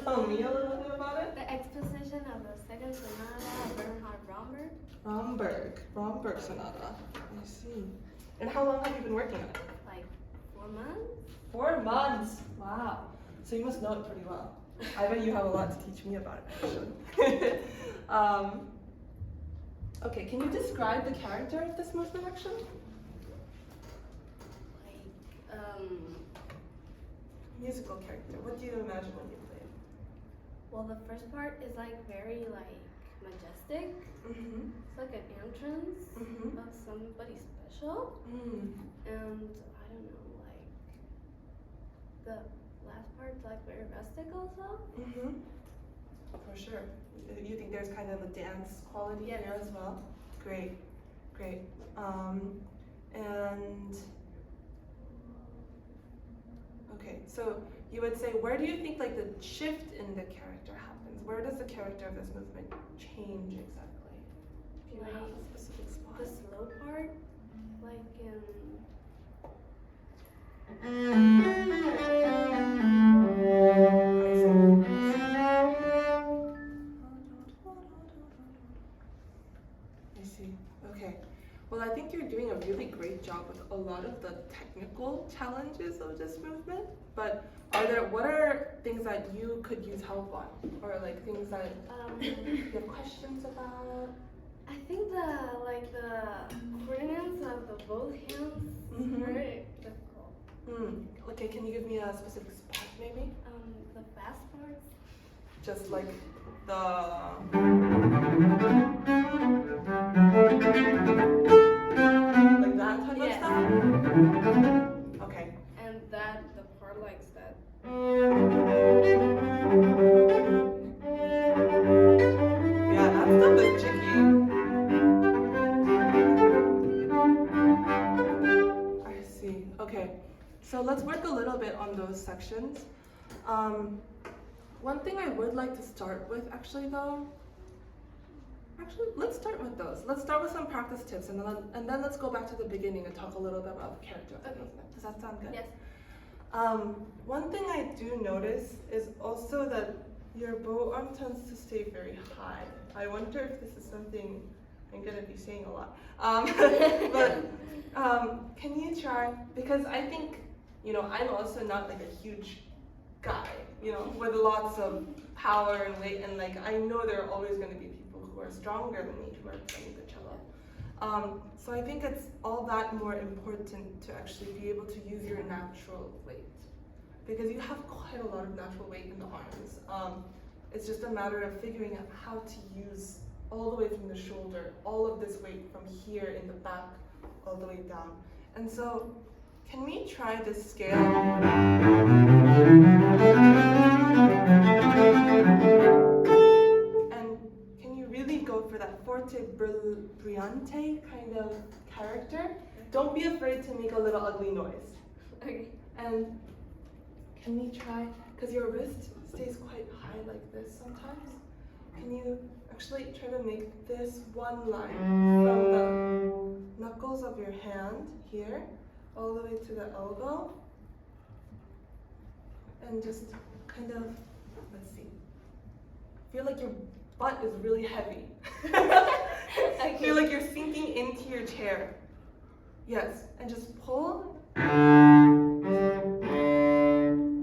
Tell me a little bit about it. The exposition of the second sonata of Bernhard Romberg. Romberg sonata. I see. And how long have you been working on it? Like 4 months. 4 months. Wow. So you must know it pretty well. I bet you have a lot to teach me about it, actually. Okay, can you describe the character of this movement, actually? Musical character. What do you imagine when you play it? Well, the first part is like very like majestic. Mm-hmm. It's like an entrance of somebody special. And I don't know, like the last part's like very rustic also. For sure. You think there's kind of a dance quality here as well? Great. And okay, so you would say, where do you think like the shift in the character happens? Where does the character of this movement change exactly? If you have a specific spot. The slow part, like in I see. Okay. Well, I think you're doing a really great job with a lot of the technical challenges of this movement. But what are things that you could use help on, or like things that you have questions about? I think the coordinates of the both hands is very difficult. Okay, can you give me a specific spot maybe? The fast parts. Just like the like that type of stuff? Okay. And that the part like that. Yeah, that stuff is tricky. I see. Okay. So let's work a little bit on those sections. One thing I would like to start with actually, let's start with those. Let's start with some practice tips, and then let's go back to the beginning and talk a little bit about the character of the movement. Does that sound good? Yes. One thing I do notice is also that your bow arm tends to stay very high. I wonder if this is something I'm going to be saying a lot. But can you try? Because I think, I'm also not like a huge guy, with lots of power and weight, and like I know there are always going to be people who are stronger than me who are playing the cello. So I think it's all that more important to actually be able to use your natural weight, because you have quite a lot of natural weight in the arms. It's just a matter of figuring out how to use all the way from the shoulder, all of this weight from here in the back, all the way down. And so, can we try this scale? And can you really go for that forte brillante kind of character? Don't be afraid to make a little ugly noise. Okay. And can we try, because your wrist stays quite high like this sometimes, can you actually try to make this one line from the knuckles of your hand here all the way to the elbow, and just kind of, let's see, feel like your butt is really heavy. I feel like you're sinking into your chair. Yes, and just pull.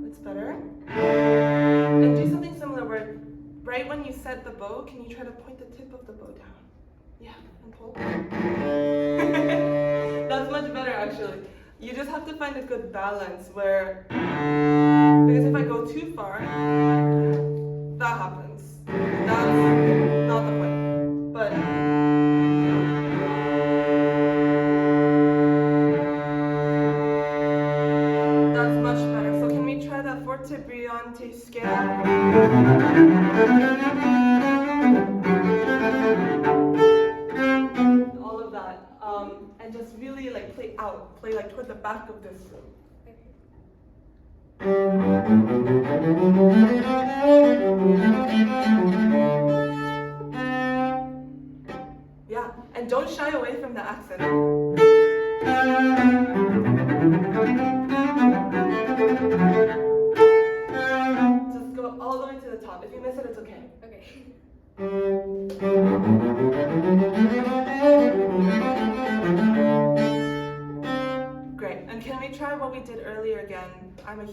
It's better. And do something similar where right when you set the bow, can you try to point the tip of the bow down? Yeah, and pull. That's much better actually. You just have to find a good balance where, because if I go too far, that happens. That's not the point. But that's much better. So can we try that forte brillante scale? All of that. And just really like play like toward the back of this room. Yeah, and don't shy away from the accent. Just go to the top. If you miss it, it's okay. Okay. Great. And can we try what we did earlier again? I'm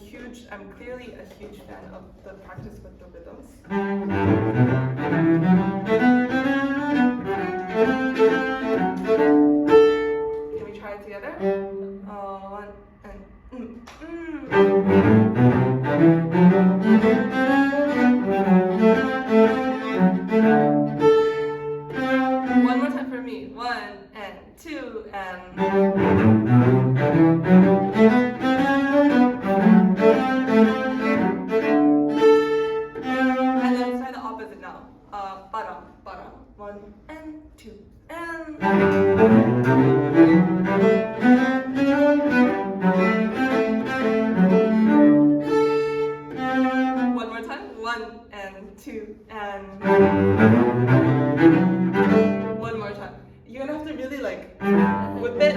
clearly a huge fan of the practice with the rhythms. Can we try it together? One and One more time for me. 1 and 2 and. And then try the opposite now. Bottom. 1 and 2 and. One more time. 1 and 2 and. One more time. You're gonna have to really like whip it.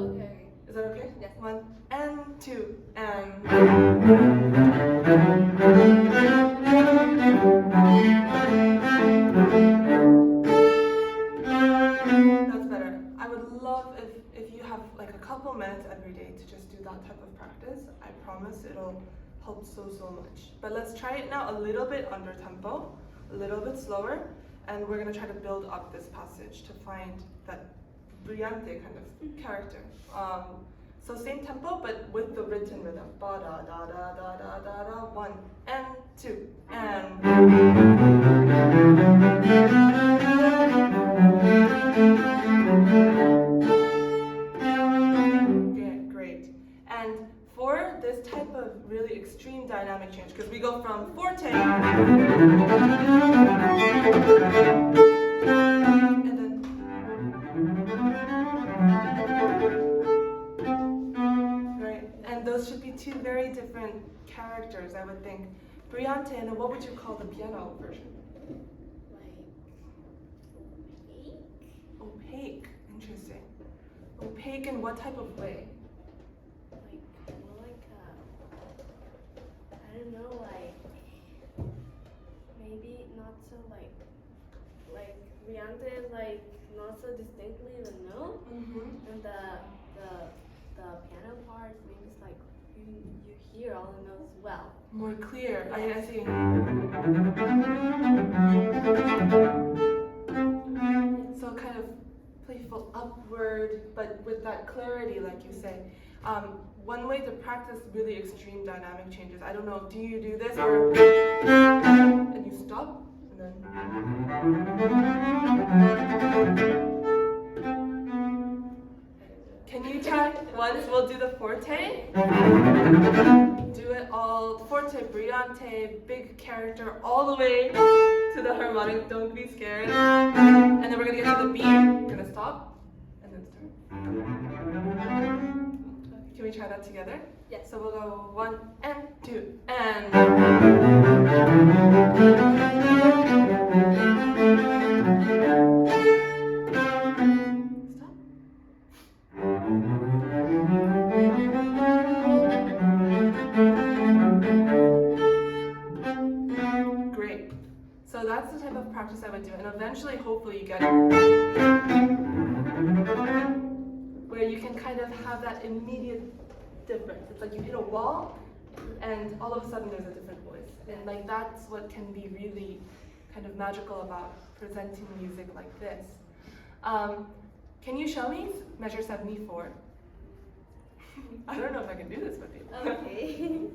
Okay. Is that okay? Yes. 1 and 2 and. That's better. I would love if you have like a couple minutes every day to just do that type of practice. I promise it'll help so much. But let's try it now a little bit under tempo, a little bit slower, and we're gonna try to build up this passage to find that brillante kind of character. So same tempo, but with the written rhythm. Ba da da da da da da da. 1 and 2 and. Okay, great. And for this type of really extreme dynamic change, because we go from forte and then. Right, and those should be two very different characters, I would think. Brillante, and then what would you call the piano version? Like opaque? Opaque, interesting. Opaque in what type of way? Like more like I don't know, like maybe not so like brillante is like not so distinctly the note, and the piano part maybe it's like you hear all the notes well. More clear, I see. So kind of playful upward, but with that clarity, like you say. One way to practice really extreme dynamic changes, I don't know, do you do this or and you stop and then can you try once? We'll do the forte. Do it all forte, brillante, big character all the way to the harmonic. Don't be scared. And then we're gonna get to the beat. We're gonna stop and then start. Can we try that together? Yes. So we'll go 1 and 2 and. Stop. Great. So that's the type of practice I would do, and eventually, hopefully, you get it. Where you can kind of have that immediate difference. It's like you hit a wall, and all of a sudden there's a different voice. And like that's what can be really kind of magical about presenting music like this. Can you show me measure 74? I don't know if I can do this with you. Okay.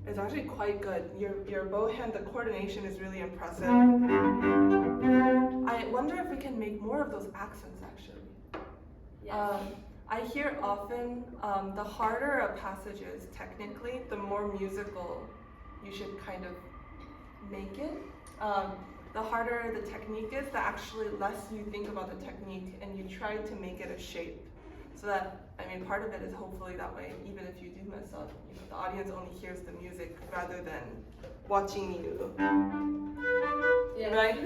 It's actually quite good. Your bow hand, the coordination is really impressive. I wonder if we can make more of those accents actually. Yes. I hear often the harder a passage is technically, the more musical you should kind of make it. The harder the technique is, the actually less you think about the technique and you try to make it a shape So that, I mean, part of it is hopefully that way, even if you do mess up, you know, the audience only hears the music rather than watching you. Yeah. Right?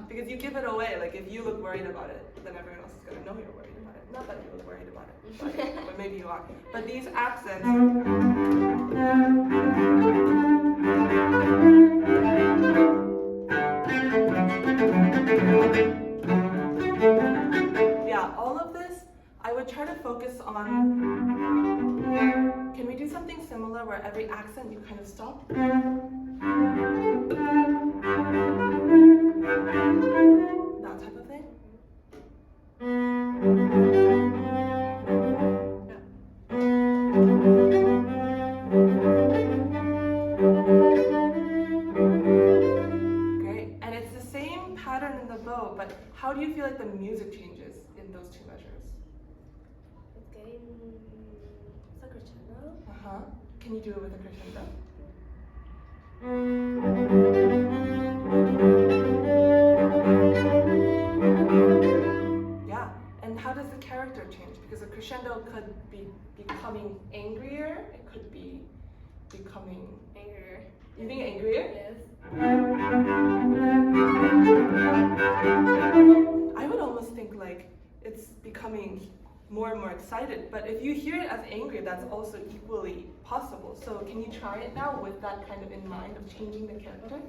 Because you give it away. Like if you look worried about it, then everyone else is gonna know you're worried about it. Not that you look worried about it, but maybe you are. But these accents. Yeah, all of this, I would try to focus on. Can we do something similar where every accent you kind of stop? That type of thing? Great. And it's the same pattern in the bow, but how do you feel like the music changes in those two measures? It's getting it's a crescendo. Uh-huh. Can you do it with a crescendo? Yeah. And how does the character change? Because a crescendo could be becoming angrier. It could be becoming Angrier. You think angrier? Yes. I would almost think like it's becoming more and more excited. But if you hear it as angry, that's also equally possible. So can you try it now with that kind of in mind of changing the character?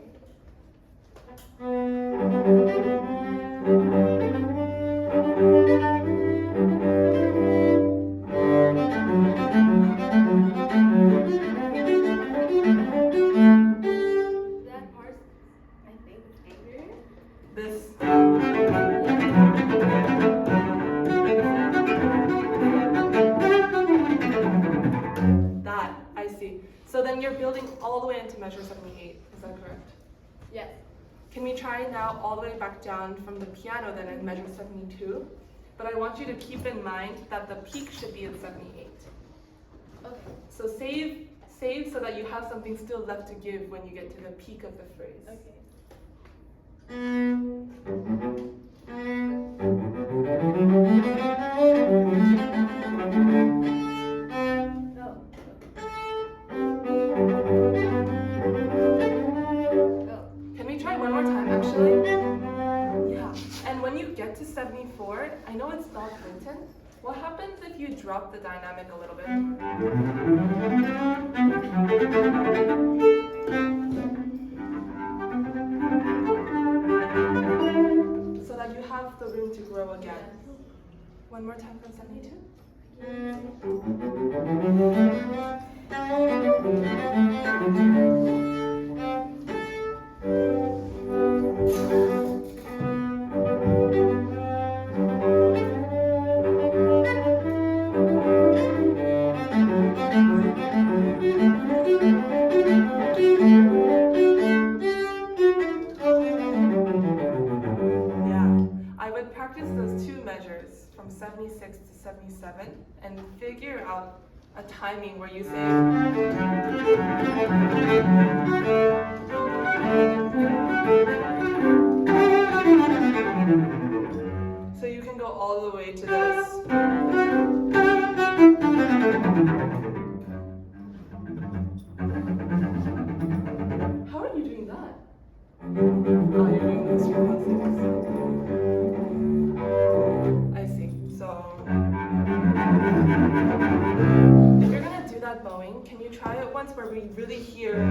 That part, I think, is angrier. This. That, I see. So then you're building all the way into measure 78, is that correct? Yes. Can we try now all the way back down from the piano then in measure 72? But I want you to keep in mind that the peak should be in 78. Okay. So save so that you have something still left to give when you get to the peak of the phrase. Okay. Go. Go. Can we try one more time actually? Yeah. And when you get to 74, I know it's not written. What happens if you drop the dynamic a little bit? So that you have the room to grow again. One more time from 72. Practice those two measures from 76 to 77 and figure out a timing where you say so you can go all the way to this. How are you doing that? Oh, you're doing this, you're pausing. I see. So, if you're gonna do that bowing, can you try it once where we really hear?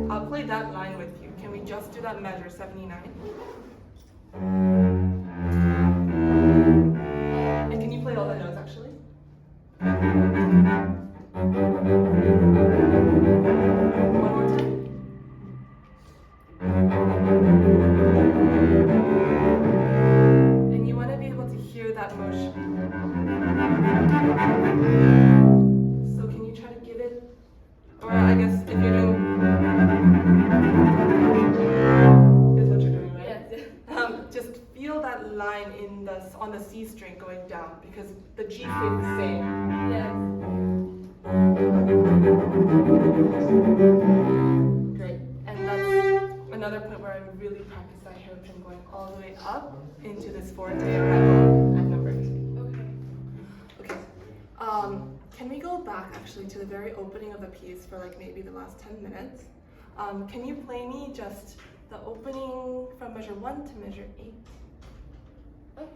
I'll play that line with you. Can we just do that measure, 79? And can you play all the notes actually? One more time. And you want to be able to hear that motion. So can you try to give it, or I guess if you're doing, is what you're doing, right? Yes. Just feel that line in on the C string going down because the G stays the same. Yes. Great. And that's another point where I would really practice that hair hairpin going all the way up into this forte level at number 2. Okay. Okay. Can we go back actually to the very opening of the piece for like maybe the last 10 minutes? Can you play me just the opening from measure 1 to measure 8? Okay.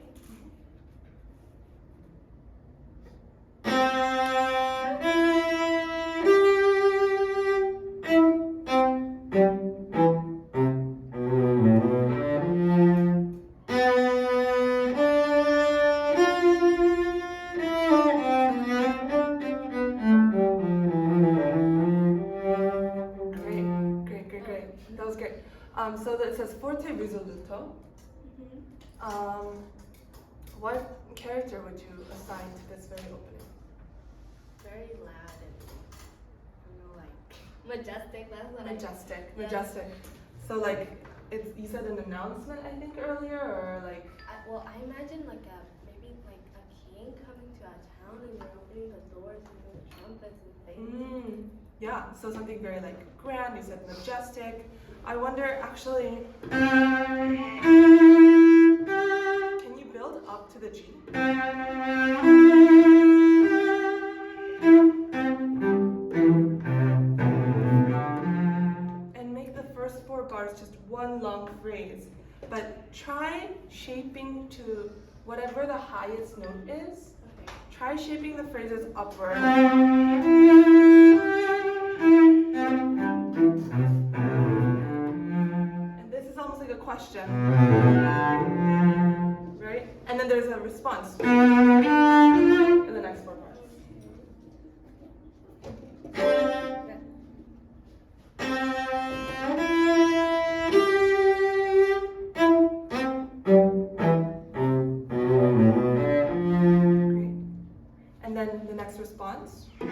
Great. That was great. So it says forte risoluto. What character would you assign to this very opening? Very loud and like majestic. That's what Majestic. So like you said an announcement I think earlier, or like. I imagine like maybe like a king coming to our town and you're opening the doors using the trumpets and things. Yeah, so something very like grand. You said majestic. I wonder actually, can you build up to the G? And make the first 4 bars just one long phrase. But try shaping to whatever the highest note is. Okay. Try shaping the phrases upward. And this is almost like a question. Right? And then there's a response in the next 4 bars. Response. The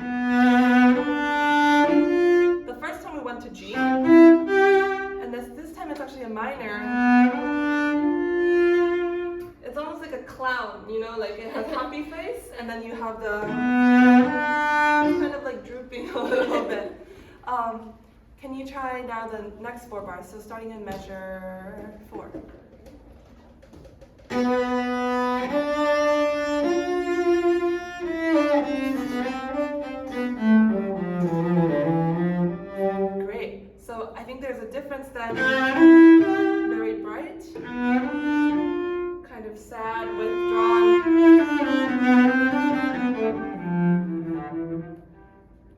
first time we went to G, and this time it's actually a minor. It's almost like a clown, you know, like it has happy face, and then you have the kind of like drooping a little bit. Can you try now the next 4 bars? So starting in measure 4. Great. So I think there's a difference then. Very bright, kind of sad, withdrawn.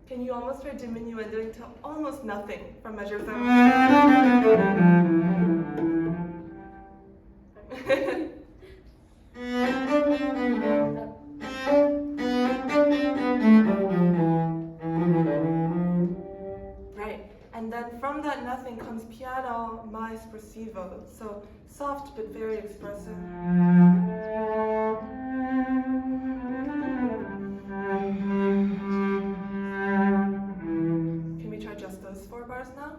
Can you almost try diminuendo to almost nothing from measure 7? Right, and then from that nothing comes piano mais espressivo, so soft but very expressive. Can we try just those 4 bars now?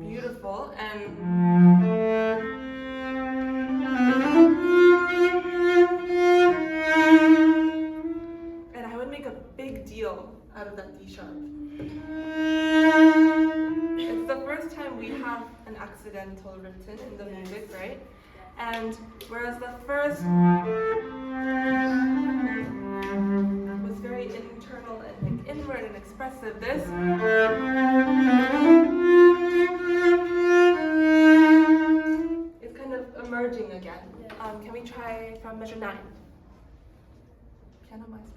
Beautiful, and I would make a big deal out of that D sharp. It's the first time we have an accidental written in the music, right? And whereas the first was very internal and like inward and expressive, this is kind of emerging again. Can we try from measure 9? Piano mais.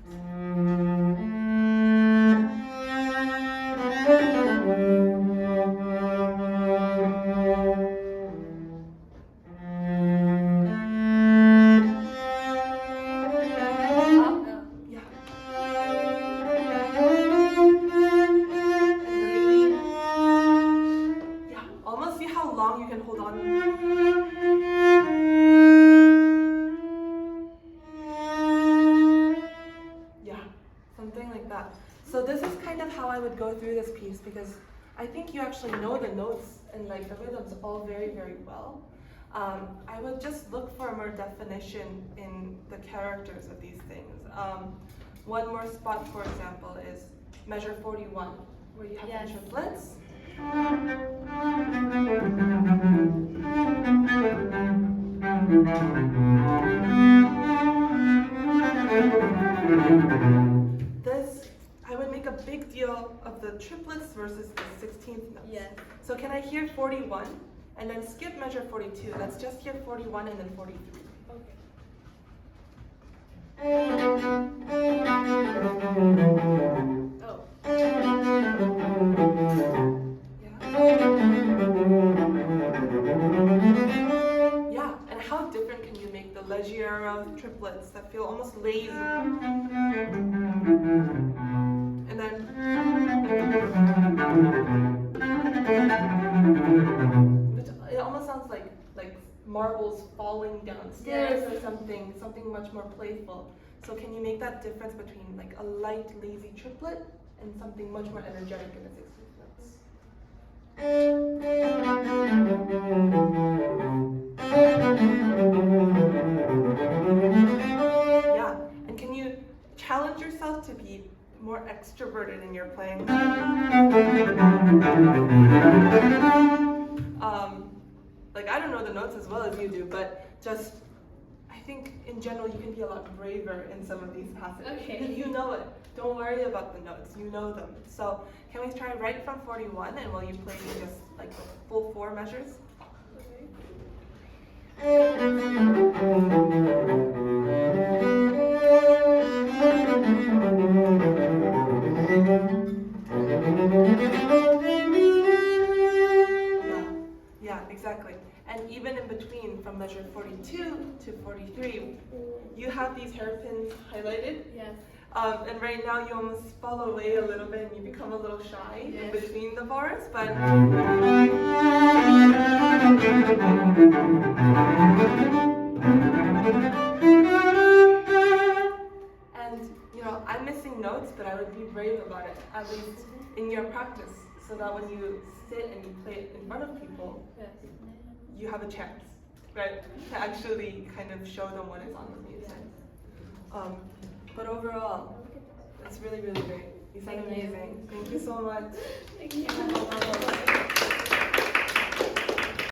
So this is kind of how I would go through this piece, because I think you actually know the notes and like the rhythms all very, very well. I would just look for more definition in the characters of these things. one more spot, for example, is measure 41, where you have Yes. the triplets. This, I would make a big deal of the triplets versus the 16th notes. Yes. So can I hear 41 and then skip measure 42? Let's just hear 41 and then 43. Okay. Oh. Yeah, and how different can you make the leggero triplets that feel almost lazy? And then it almost sounds like marbles falling downstairs or something much more playful. So can you make that difference between like a light, lazy triplet and something much more energetic in the 16th notes? Yeah, and can you challenge yourself to be more extroverted in your playing? Like, I don't know the notes as well as you do, but just, I think in general you can be a lot braver in some of these passages. Okay. You know it. Don't worry about the notes. You know them. So can we try right from 41, and will you play just like the full 4 measures? Yeah, exactly. And even in between, from measure 42 to 43, you have these hairpins highlighted. Yes. And right now you almost fall away a little bit and you become a little shy in between the bars, but and you know, I'm missing notes, but I would be brave about it, at least in your practice, so that when you sit and you play it in front of people, Yes. you have a chance, right, to actually kind of show them what is on the music. But overall, it's really, really great. You sound amazing. Thank you so much. Thank you.